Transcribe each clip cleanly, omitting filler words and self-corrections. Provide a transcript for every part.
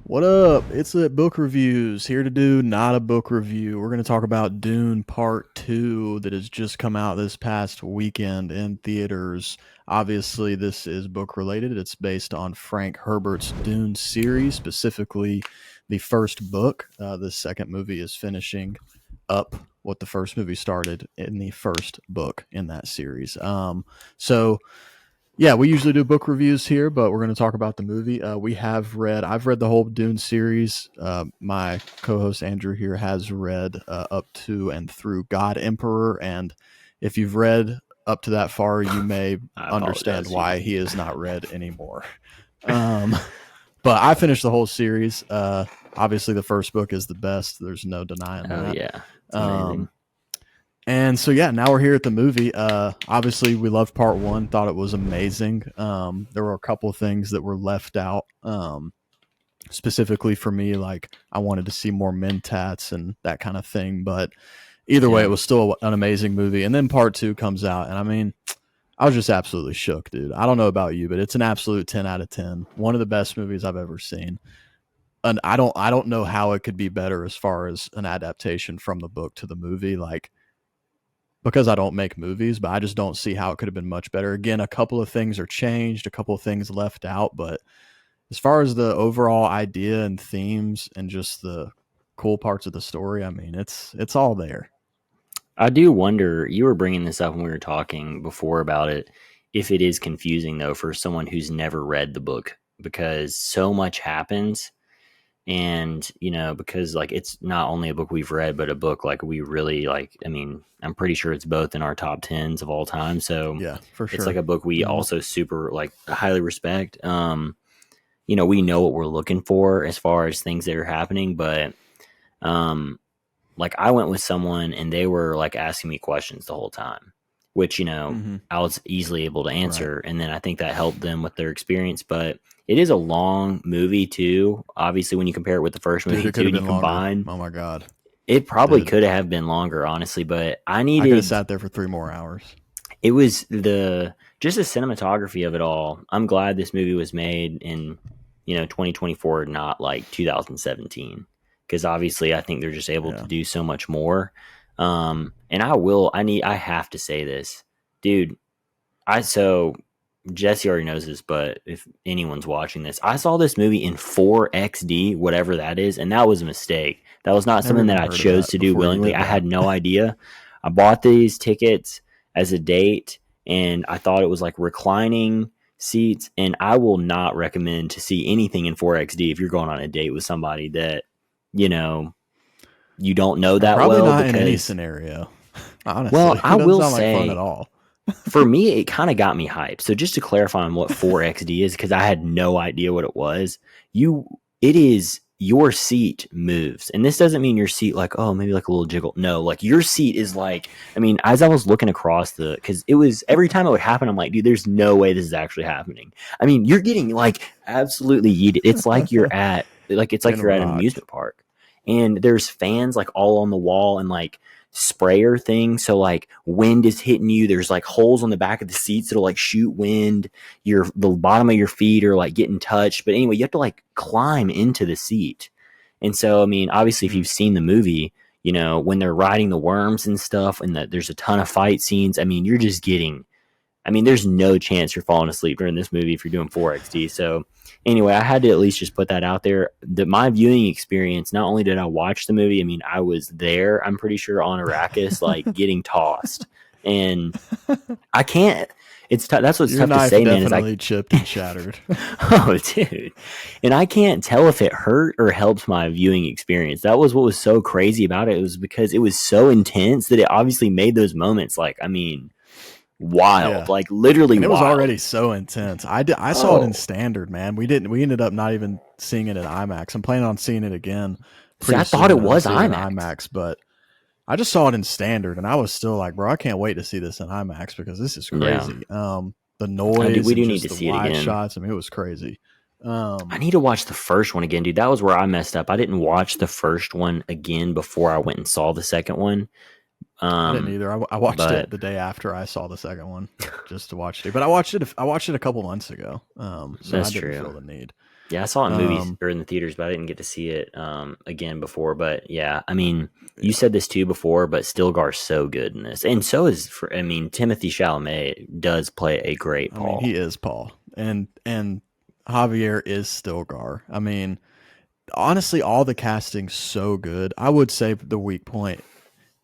What up? It's a book reviews here to do not a book review. We're going to talk about Dune Part 2 that has just come out this past weekend in theaters. Obviously, this is book related. It's based on Frank Herbert's Dune series, specifically the first book. The second movie is finishing up what the first movie started in the first book in that series. So yeah, we usually do book reviews here, but we're going to talk about the movie. I've read the whole Dune series. My co-host Andrew here has read up to and through God Emperor, and if you've read up to that far, you may I understand apologize. why he is not read anymore. Um, but I finished the whole series. Obviously, the first book is the best. There's no denying Oh that. yeah, it's amazing. Um, and so yeah, now we're here at the movie. Obviously, we loved part one. Thought it was amazing. There were a couple of things that were left out. Specifically for me, like I wanted to see more mentats and that kind of thing. But either way, it Yeah, was still an amazing movie. And then part two comes out, and I mean, I was just absolutely shook, dude. I don't know about you, but it's an absolute 10 out of 10. One of the best movies I've ever seen. And I don't know how it could be better as far as an adaptation from the book to the movie. Like because I don't make movies, but I just don't see how it could have been much better. Again, a couple of things are changed, a couple of things left out, but as far as the overall idea and themes and just the cool parts of the story, I mean, it's all there. I do wonder. You were bringing this up when we were talking before about it. If it is confusing though for someone who's never read the book, because so much happens, and because like it's not only a book we've read, but a book like we really like. I mean, I'm pretty sure it's both in our top tens of all time. So Yeah, for it's like sure. a book we Mhm. also super like highly respect. We know what we're looking for as far as things that are happening, but um like I went with someone and they were like asking me questions the whole time, which Mhm. I was easily able to Right. answer, and then I think that helped them with their experience. But it is a long movie too. Obviously, when you compare it with the first Dude, movie it could too, have and you been longer. combine, Oh my god. it probably Dude, could have been longer, honestly. But I I could have needed sat there for 3 more hours. it was the just the cinematography of it all. I'm glad this movie was made in 2024, not like 2017, because obviously I think they're just able to Yeah. do so much more. And I have to say this, dude. I so Jesse already knows this, but if anyone's watching this, I saw this movie in 4XD, whatever that is, and that was a mistake. That was not Never something even that I heard of chose that to do before you willingly. did I that. had no idea. I bought these tickets as a date, and I thought it was like reclining seats, and I will not recommend to see anything in 4XD if you're going on a date with somebody that you know you don't know And that probably well, not in any because scenario. well, Honestly, I it doesn't will sound like fun at say all. for me, it kind of got me hyped. So just to clarify on what 4XD is, because I had no idea what it was. It is your seat moves, and this doesn't mean your seat like maybe like a little jiggle. No, like your seat is like. I mean, as I was looking across because it was every time it would happen, I'm like, dude, there's no way this is actually happening. I mean, you're getting like absolutely yeeted. It's like Getting you're at an rocked. amusement park, and there's fans like all on the wall and like sprayer thing, so like wind is hitting you, there's like holes on the back of the seats that'll like shoot wind, the bottom of your feet are like getting touched, but anyway you have to like climb into the seat. And so I mean, obviously if Mm. you've seen the movie, when they're riding the worms and stuff, and there's a ton of fight scenes, I mean you're just getting, I mean, there's no chance you're falling asleep during this movie if you're doing 4XD. So, anyway, I had to at least just put that out there. My viewing experience, not only did I watch the movie, I mean, I was there, I'm pretty sure, on Arrakis, like getting tossed. And I can't, that's what's Your tough to knife say, man, is definitely chipped and shattered. oh, dude. And I can't tell if it hurt or helped my viewing experience. That was what was so crazy about it. It was because it was so intense that it obviously made those moments, like, I mean, wild, Yeah. like literally And it was wild. already so intense. I saw it in Oh, standard, man. We ended up not even seeing it in IMAX. I'm planning on seeing it again see, pretty I thought soon. it I'm gonna was see it in IMAX. IMAX, but I just saw it in standard and I was still like, bro, I can't wait to see this in IMAX because this is Yeah, crazy. The we noise and do need just to the see it wide again. shots. I mean, it was crazy. I Um, need to watch the first one again, dude. That was where I messed up. I didn't watch the first one again before I went and saw the second one. I didn't Um, either. I watched it but the day after I saw the second one just to watch it. But I watched it a couple months ago. So I that's didn't true. feel the need. Yeah, I saw it in movies Um, or in the theaters, but I didn't get to see it again before. But yeah, I mean, you yeah, said this too before, but Stilgar's so good in this, and so is I mean, Timothy Chalamet does play a great I mean, he Paul. is Paul, and Javier is Stilgar. I mean, honestly, all the casting's so good. I would say the weak point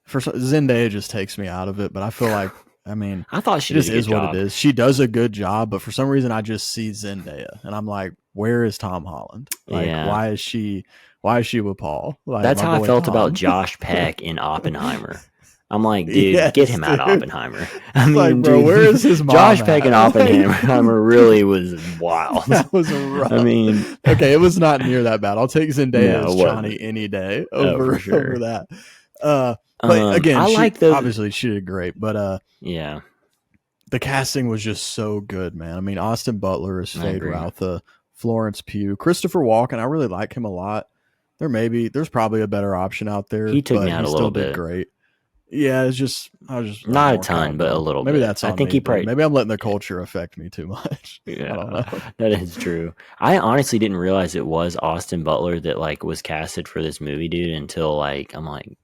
Zendaya just takes me out of it, but I feel like, I mean, I thought it she did just a good is what it job. is. She does a good job, but for some reason I just see Zendaya and I'm like, where is Tom Holland? Like, Yeah, why is she with Paul? Like that's my how I boy felt about Tom. Josh Peck in Oppenheimer. I'm like, dude, get Yes, him out of dude. Oppenheimer. I It's like, mean, bro, dude, where is his mom Josh Peck in at? Like Oppenheimer really was wild. that was I rough. mean, Okay, it was not near that bad. I'll take Zendaya no, as it Chani wasn't. any day Oh, for over sure. that. But again, I she like those. obviously she did great, but Yeah, the casting was just so good, man. I mean, Austin Butler is I Fade agree. Routha, Florence Pugh, Christopher Walken. I really like him a lot. There's probably a better option out He there, took me but out he a little still did bit. great. Yeah, I was just Not a more ton, but a cowbell. little Maybe bit. that's I on think me, he dude. probably. Maybe I'm letting the culture affect me too much. I don't Yeah, know. that is true. I honestly didn't realize it was Austin Butler that like was casted for this movie, dude. Until like I'm like,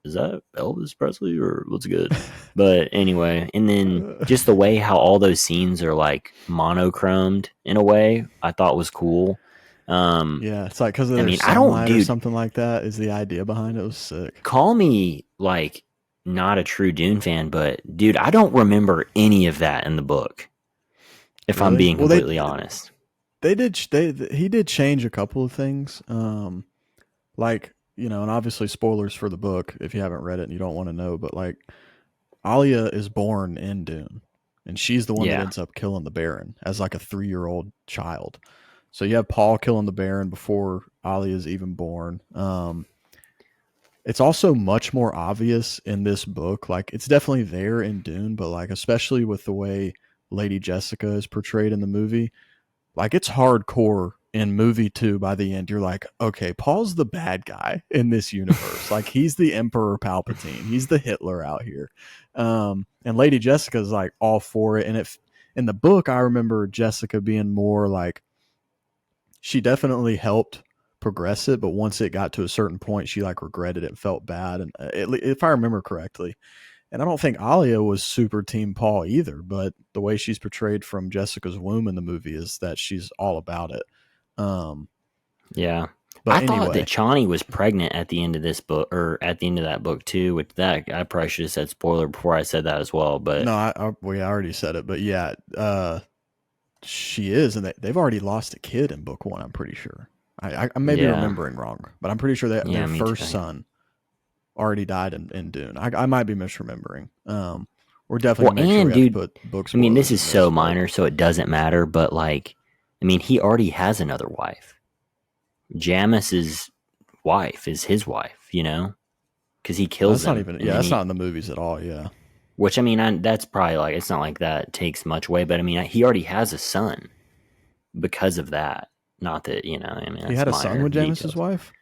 is that Elvis Presley or what's good? But anyway, and then just the way how all those scenes are like monochromed in a way, I thought was cool. Um, Yeah, it's like because of I their mean, I don't, sunlight or dude. something like that is the idea behind it. It was sick. Call me like not a true Dune fan, but dude, I don't remember any of that in the book. If I'm Really? being Well, completely honest. he did change a couple of things. Like, and obviously spoilers for the book if you haven't read it and you don't want to know, but like Alia is born in Dune, and she's the one that Yeah, ends up killing the Baron as like a 3-year-old child. So you have Paul killing the Baron before Alia is even born. It's also much more obvious in this book. Like it's definitely there in Dune, but like especially with the way Lady Jessica is portrayed in the movie, like it's hardcore in movie 2. By the end you're like, okay, Paul's the bad guy in this universe. Like he's the Emperor Palpatine, he's the Hitler out here. And Lady Jessica's like all for it. And if in the book I remember Jessica being more like, she definitely helped progress it, but once it got to a certain point she like regretted it and felt bad. And if I remember correctly, and I don't think Alia was super team Paul either, but the way she's portrayed from Jessica's womb in the movie is that she's all about it. Um, yeah. I but thought that anyway, Chani was pregnant at the end of this book, or at the end of that book too. Which that I probably should have said spoiler before I said that as well. But no, I already said it, but yeah, she is, and they've already lost a kid in book 1. I'm pretty sure. I may be yeah, remembering wrong, but I'm pretty sure that yeah, their me too. first son already died in Dune. I might be misremembering. We're definitely Well, gonna make sure and we have to dude, put book I mean, this spoilers is in this, so but minor, so it doesn't matter. But like, I mean, he already has another wife. Jamis's wife is his wife, because he kills that's not him, even. and Yeah, then that's not he. in the movies at all. Yeah, Which I mean, that's probably like it's not like that takes much away, but I mean, he already has a son because of that. Not that I mean, he that's had a son minor with James's details. wife.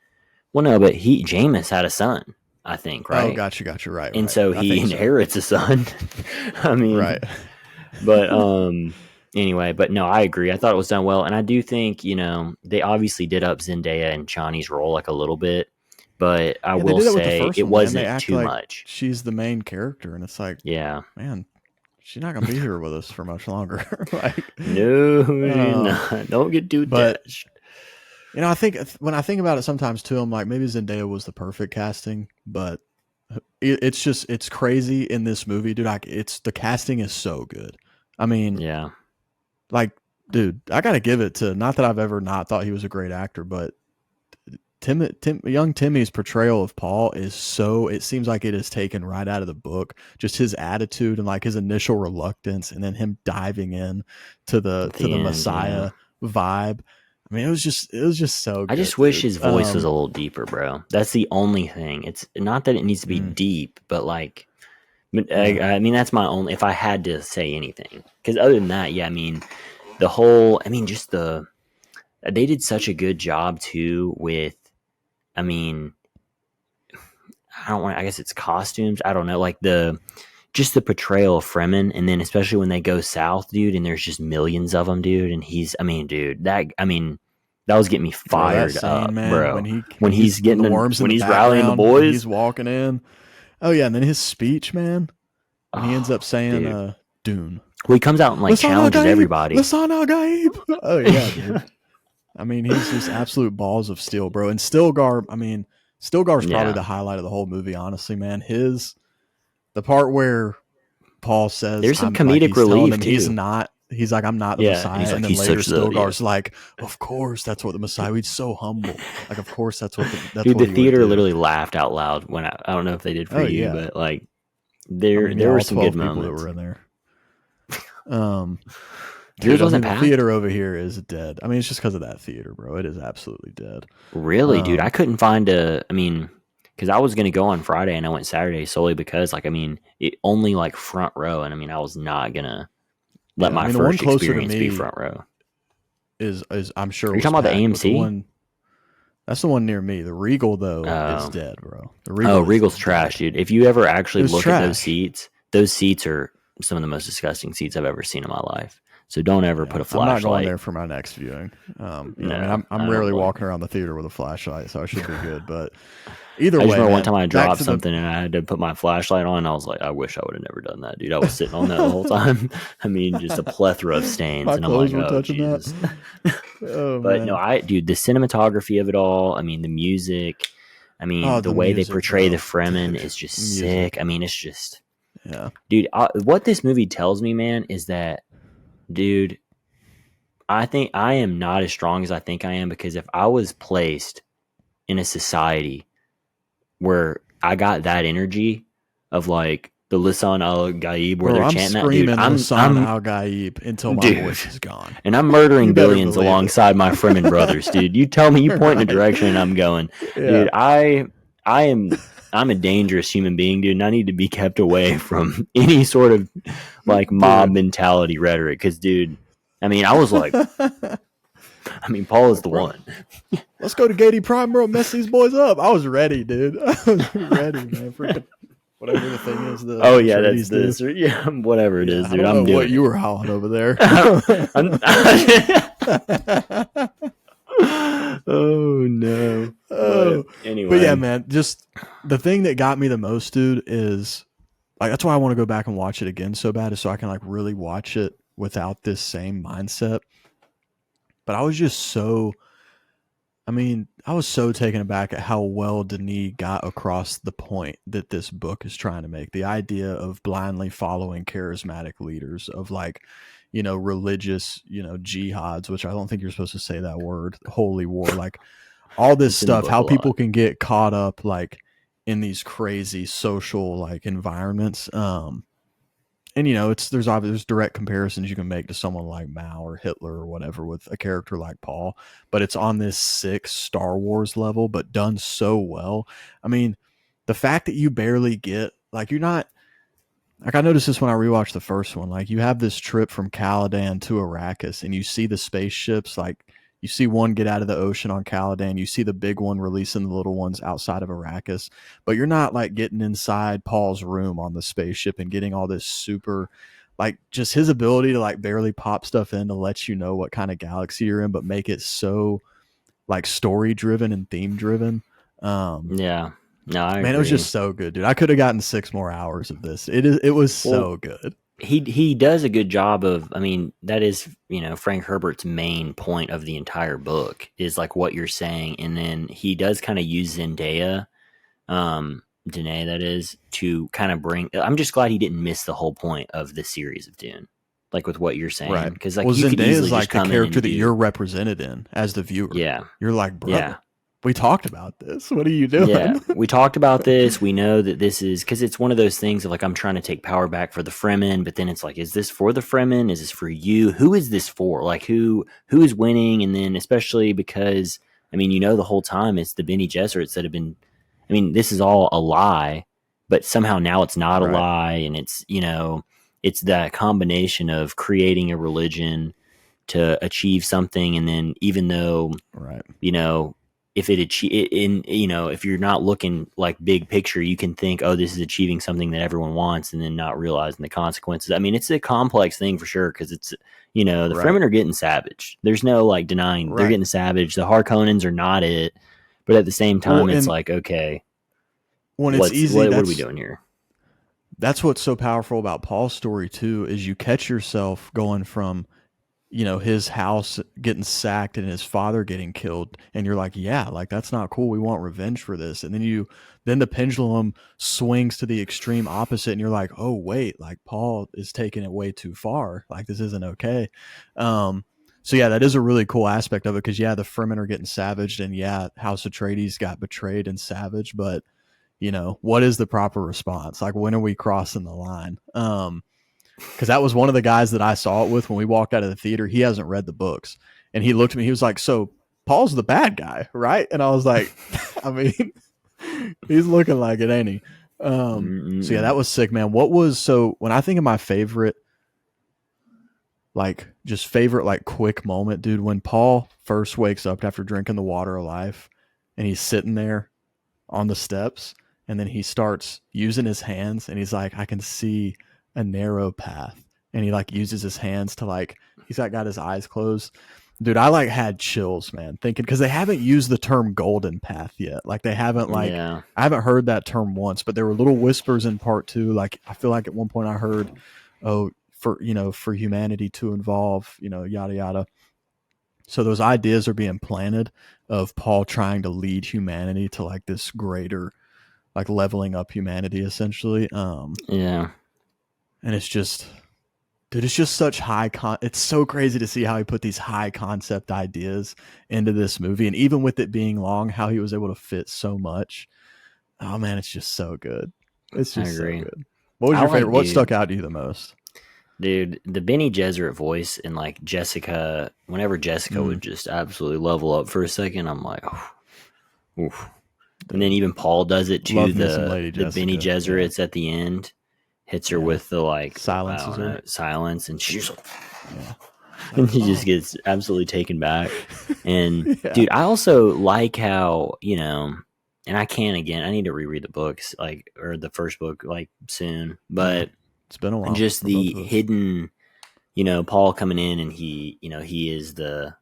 Well, no, but Jameis had a son, I think, Oh, right? got you. Right, And right. so I he think so. inherits a son. I Right. mean, but anyway, but no, I agree. I thought it was done well, and I do think they obviously did up Zendaya and Chani's role like a little bit, but I Yeah, they will did that with the say first it one, man. They wasn't act too like much. she's the main character, and it's like, Yeah. man, she's not gonna be here with us for much longer. Like, No, she's um, not. Don't get too but attached. I think when I think about it sometimes too, I'm like, maybe Zendaya was the perfect casting, but it's crazy in this movie, dude. It's the casting is so good. I mean, Yeah. like, dude, I gotta give it to, not that I've ever not thought he was a great actor, but young Timmy's portrayal of Paul is so, it seems like it is taken right out of the book. Just his attitude and like his initial reluctance, and then him diving in to At the the end, yeah. Messiah vibe. I mean, it was just so I good, just wish dude. his voice was a little deeper, bro. That's the only thing. It's not that it needs to be Mm, deep, but like, but yeah, I mean, that's my only. If I had to say anything, because other than that, yeah, I mean, the whole. I mean, just they did such a good job too with. I mean, I don't want. I guess it's costumes. I don't know, like just the portrayal of Fremen, and then especially when they go south, dude, and there's just millions of them, dude, and he's. I mean, dude, that. I mean. That was getting me Bro, that fired scene, up, man, bro. when he's when the worms in When the he's rallying the background and boys. he's walking in. Oh yeah, and then his speech, man, when he ends Oh, up saying dude. Dune. Well, he comes out and like Lasan al challenges Gaib! everybody. Lasan al Gaib! Oh yeah, dude. I mean, he's just absolute balls of steel, bro. And Stilgar, I mean, Stilgar's probably Yeah. the highlight of the whole movie, honestly, man. The part where Paul says, There's some I'm like, comedic he's telling relief him too. he's like, I'm not the Yeah, and Messiah. he's And like, then he's later such the Stilgar's like, of course, that's what the Messiah, he's so humble. Like, of course, that's dude. what The he would theater do. literally laughed out loud when I don't know if they did for Oh, you, yeah. but like I mean, yeah, there were all some good 12 people that moments. were in there. Um, Yours Dude, I mean, wasn't the packed. theater over here is dead. I mean, it's just because of that theater, bro. It is absolutely dead. Really, dude. I Um, couldn't find a. I mean, because I was gonna go on Friday and I went Saturday solely because, like, I mean, it only like front row, and I mean, I was not gonna let yeah, I my mean, the one first closer to experience be me front row. is I'm sure Are you was talking about the packed, but the AMC? one that's the one near me. The Regal though is Oh, dead, bro. The oh, Regal is Regal's trash, dead. dude. If you ever It actually was look at trash. those seats are some of the most disgusting seats I've ever seen in my life. So don't ever put Yeah, a I'm not going flashlight. there for my next viewing. I mean, No, I'm I don't rarely blame walking you. around the theater with a flashlight, so I should be good. But either I just way, remember one man, time I back dropped to the something and I had to put my flashlight on. And I was like, I wish I would have never done that, dude. I was sitting on that the whole time. I mean, just a plethora of stains, my and I'm like, clothes were oh touching that. Jesus. Oh But no, man. dude, the cinematography of it all. I mean, the music. I Oh, mean, the the way they music, portray the bro. Fremen Dude, is just sick. music. I mean, it's just, Yeah. dude. What this movie tells me, man, is that, dude, I think I am not as strong as I think I am because if I was placed in a society where I got that energy of like the Lisan al Gaib where Bro, they're I'm chanting that, dude, screaming Lasan I'm Al Gaib until my dude, voice is gone. and I'm murdering You better billions believe it. alongside my Fremen brothers, dude. You tell me, you point in a Right. direction, and I'm going, Yeah. dude. I am. I'm a dangerous human being, dude, and I need to be kept away from any sort of like mob Dude. mentality rhetoric. Because, dude, I mean, I was like, I mean, Paul is Like, the bro, one. let's go to Gady Prime, bro. Mess these boys up. I was ready, dude. I was ready, man. Freaking whatever the thing is, the Oh yeah, that's Atreides do. this, or yeah, whatever it Yeah, is, I dude. don't know I'm what doing you it. were howling over there. I'm, oh no. But Oh, but yeah, anyway, man. Just the thing that got me the most, dude, is like that's why I want to go back and watch it again so bad, is so I can like really watch it without this same mindset. But I was just so I mean, I was so taken aback at how well Denis got across the point that this book is trying to make. The idea of blindly following charismatic leaders, of like, religious, jihads, which I don't think you're supposed to say that word, holy war, like all this it's in the stuff, book how a people lot. can get caught up like in these crazy social like environments. And it's there's direct comparisons you can make to someone like Mao or Hitler or whatever with a character like Paul, but it's on this sick Star Wars level, but done so well. I mean, the fact that you barely get like you're not like I noticed this when I rewatched the first one. Like you have this trip from Caladan to Arrakis, and you see the spaceships. Like you see one get out of the ocean on Caladan. You see the big one releasing the little ones outside of Arrakis. But you're not like getting inside Paul's room on the spaceship and getting all this super, like just his ability to like barely pop stuff in to let you know what kind of galaxy you're in, but make it so like story driven and theme driven. Um, Yeah. No, I Man, it was agree. just so good, dude. I could have gotten 6 more hours of this. It was Well, so good. he does a good job of, I mean, that is, Frank Herbert's main point of the entire book is like what you're saying, and then he does kind of use Zendaya, Danae, that is, to kind of bring. I'm just glad he didn't miss the whole point of the series of Dune, like with what you're saying, Right. because Well, like you could Zendaya easily is just like the come in character and that do. you're represented in as the viewer. Yeah, You're like, yeah. bro, we talked about this. What are you Yeah, doing? we talked about this. We know that this is because it's one of those things of like, I'm trying to take power back for the Fremen, but then it's like, is this for the Fremen? Is this for you? Who is this for? Like, who is winning? And then especially because, I mean, the whole time it's the Bene Gesserits that have been. I mean, this is all a lie, but somehow now it's not a Right. lie, and it's that combination of creating a religion to achieve something, and then even though Right. you know if it if you're not looking like big picture, you can think, oh, this is achieving something that everyone wants, and then not realizing the consequences. I mean, it's a complex thing for sure, because it's, the Right. Fremen are getting savage. There's no like denying they're Right. getting savage. The Harkonnens are not it, but at the same Well, time, it's and like, okay, when it's what's easy, what are we doing here? that's what's so powerful about Paul's story too, is you catch yourself going from, his house getting sacked and his father getting killed, and you're like, yeah, like that's not cool. We want revenge for this. And then the pendulum swings to the extreme opposite, and you're like, oh wait, like Paul is taking it way too far. Like this isn't okay. So yeah, that is a really cool aspect of it, because yeah, the Fremen are getting savaged, and yeah, House Atreides got betrayed and savaged, but what is the proper response? Like, when are we crossing the line? Because that was one of the guys that I saw it with when we walked out of the theater. He hasn't read the books, and he looked at me. He was like, "So Paul's the bad guy, right?" And I was like, "I mean, he's looking like it, ain't he?" So yeah, that was sick, man. So when I think of my favorite, like just favorite, like quick moment, dude, when Paul first wakes up after drinking the water of life, and he's sitting there on the steps, and then he starts using his hands, and he's like, I can see a narrow path, and he like uses his hands to like, he's like got his eyes closed. Dude, I like had chills, man, thinking, because they haven't used the term golden path yet. Like they haven't, like, Yeah, I haven't heard that term once, but there were little whispers in part two. Like I feel like at one point I heard, oh, for humanity to involve, yada yada. So those ideas are being planted of Paul trying to lead humanity to like this greater, like leveling up humanity essentially. yeah, And it's just, dude, it's just such it's so crazy to see how he put these high concept ideas into this movie. And even with it being long, how he was able to fit so much. Oh man, it's just so good. It's I just so agree. good. What was I your favorite? like, What stuck out to you the most? dude, the Benny Gesserit voice, and like Jessica, whenever Jessica Mm, would just absolutely level up for a second, I'm like, oh, oof. And then dude, even Paul does it too. love me some The Lady the Benny Jessica. Yeah. Gesserits at the end hits her Yeah. with the like, I Silences don't her. know, silence, and she's like, Yeah. and Like, she just oh. gets absolutely taken back. And Yeah. dude, I also like how, and I can again, I need to reread the books, like, or the first book, like, soon, Yeah. but It's been a while just for both the of us. hidden, Paul coming in, and he is the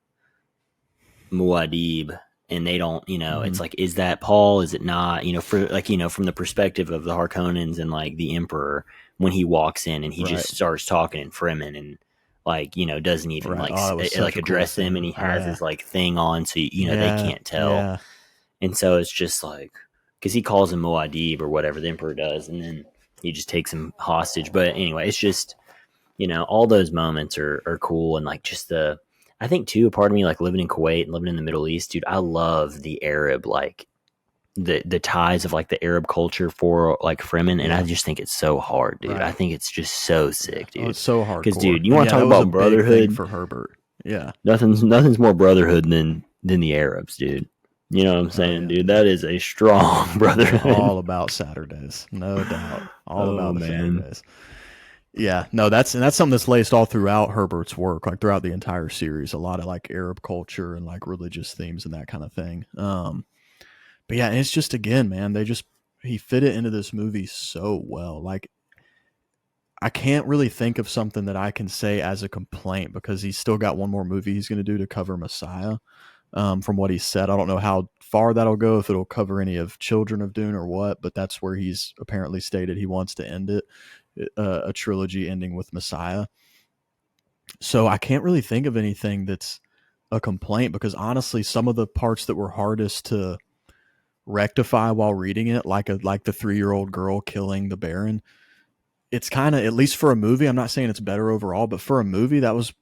Muad'Dib, and they don't, Mm-hmm. it's like, is that Paul? Is it not? For like, from the perspective of the Harkonnens and like the Emperor, when he walks in and he Right. just starts talking in Fremen, and like, doesn't even Right. like Oh, that was such like a cool address them, and scene. he has Yeah. his like thing on, so they Yeah. can't tell. Yeah. And so it's just like, because he calls him Muad'Dib or whatever the Emperor does, and then he just takes him hostage. But anyway, it's just, all those moments are cool. And like, just I think too, a part of me, like living in Kuwait and living in the Middle East, dude, I love the Arab, like the ties of like the Arab culture for like Fremen. And I Yeah. just think it's so hard, dude. I Right. think it's just so Yeah. sick, Oh, dude. it's so Because, hardcore. dude, you And want to yeah, talk that was a about big thing brotherhood? for Herbert. Yeah. Nothing's more brotherhood than the Arabs, dude. You know what I'm Oh saying, yeah. dude? That is a strong They're brotherhood. all about Saturdays. No doubt. All Oh about the man. Saturdays. Yeah. No, that's something that's laced all throughout Herbert's work, like throughout the entire series. A lot of like Arab culture and like religious themes and that kind of thing. But yeah, and it's just, again, man, he fit it into this movie so well. Like, I can't really think of something that I can say as a complaint, because he's still got one more movie he's going to do to cover Messiah. From what he said, I don't know how far that'll go, if it'll cover any of Children of Dune or what, but that's where he's apparently stated he wants to end it, a trilogy ending with Messiah. So I can't really think of anything that's a complaint, because honestly, some of the parts that were hardest to rectify while reading it, like the 3-year-old girl killing the Baron, it's kind of, at least for a movie, I'm not saying it's better overall, but for a movie, that was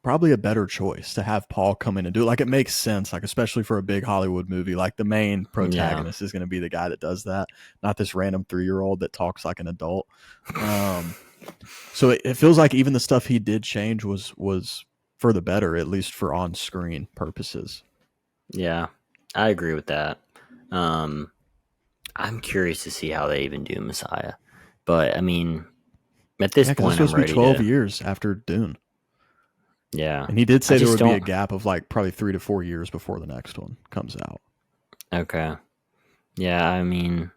probably a better choice to have Paul come in and do it. Like, it makes sense, like especially for a big Hollywood movie, like the main Yeah. protagonist is going to be the guy that does that, not this random 3-year-old that talks like an adult. So it feels like even the stuff he did change was for the better, at least for on-screen purposes. Yeah. I agree with that. Um, I'm curious to see how they even do Messiah. But I mean, at this Yeah, because it's point, I'm supposed to be ready 12 to. years after Dune. Yeah. And he did I say there just would be a don't. gap of like probably 3 to 4 years before the next one comes out. Okay. Yeah, I mean,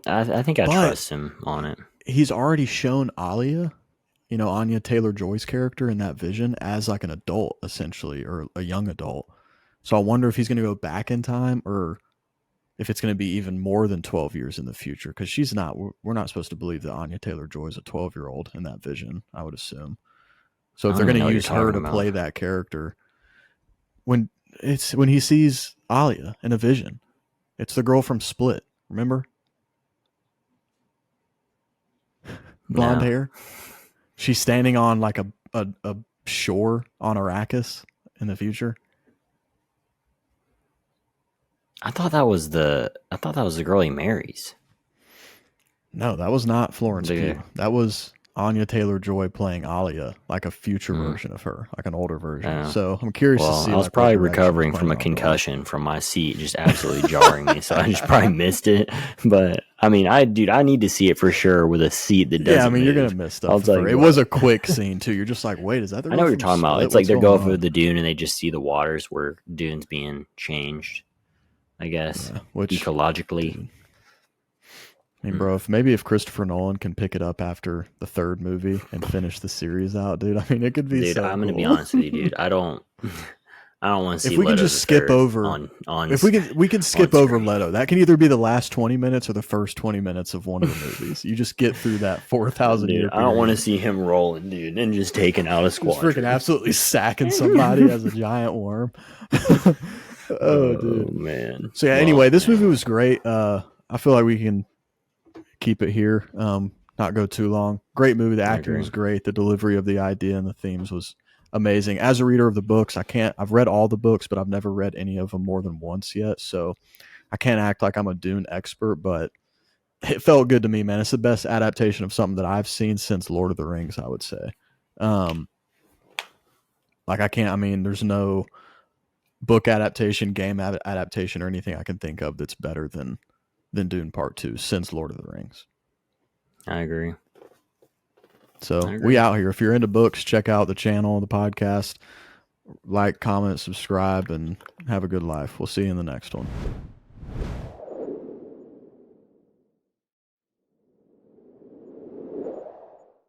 I think I But trust him on it. he's already shown Alia, Anya Taylor-Joy's character in that vision as like an adult essentially, or a young adult. So I wonder if he's going to go back in time, or if it's going to be even more than 12 years in the future, because we're not supposed to believe that Anya Taylor-Joy is a 12-year-old in that vision, I would assume. So I if don't they're even going know to what you're use her talking to about. play that character, when when he sees Alia in a vision, it's the girl from Split, remember? Blonde No, hair. She's standing on like a shore on Arrakis in the future. I thought that was the girl he marries. No, that was not Florence The Pugh. That was Anya Taylor-Joy playing Alia, like a future mm, version of her, like an older version. uh, So I'm curious to well, see I was like what probably direction he's recovering from planning a on going. concussion from my seat just absolutely jarring me, so I just probably missed it. But I mean, I need to see it for sure with a seat that Yeah, I doesn't mean you're gonna move. miss stuff I'll for tell sure. you It was what. a quick scene too. You're just like, wait, is that the I know girl what you're from talking about. Split? It's like What's they're going going through on? the dune and they just see the waters where Dune's being changed, I guess, Yeah, which, ecologically. dude, I mean, Mm. bro, if Christopher Nolan can pick it up after the third movie and finish the series out, dude, I mean, it could be Dude, so I'm gonna be cool. honest with you, dude. I don't I don't want to If see we can Leto just the skip third over, on if we can on skip over screen. Leto, that can either be the last 20 minutes or the first 20 minutes of one of the movies. You just get through that 4,000 Dude, year I don't want to period. see him rolling, dude, and just taking out a Just freaking squadron. absolutely sacking somebody as a giant worm. Oh, Oh dude. man. So yeah, Well, anyway, this movie man, was great. I feel like we can keep it here. Not go too long. Great movie. The I acting agree. was great. The delivery of the idea and the themes was amazing. As a reader of the books, I've read all the books, but I've never read any of them more than once yet. So I can't act like I'm a Dune expert, but it felt good to me, man. It's the best adaptation of something that I've seen since Lord of the Rings, I would say. Um, like I can't, I mean, there's no book adaptation, game adaptation, or anything I can think of that's better than Dune Part Two since Lord of the Rings. I agree. I So we agree. out here. If you're into books, check out the channel, the podcast, like, comment, subscribe, and have a good life. We'll see you in the next one.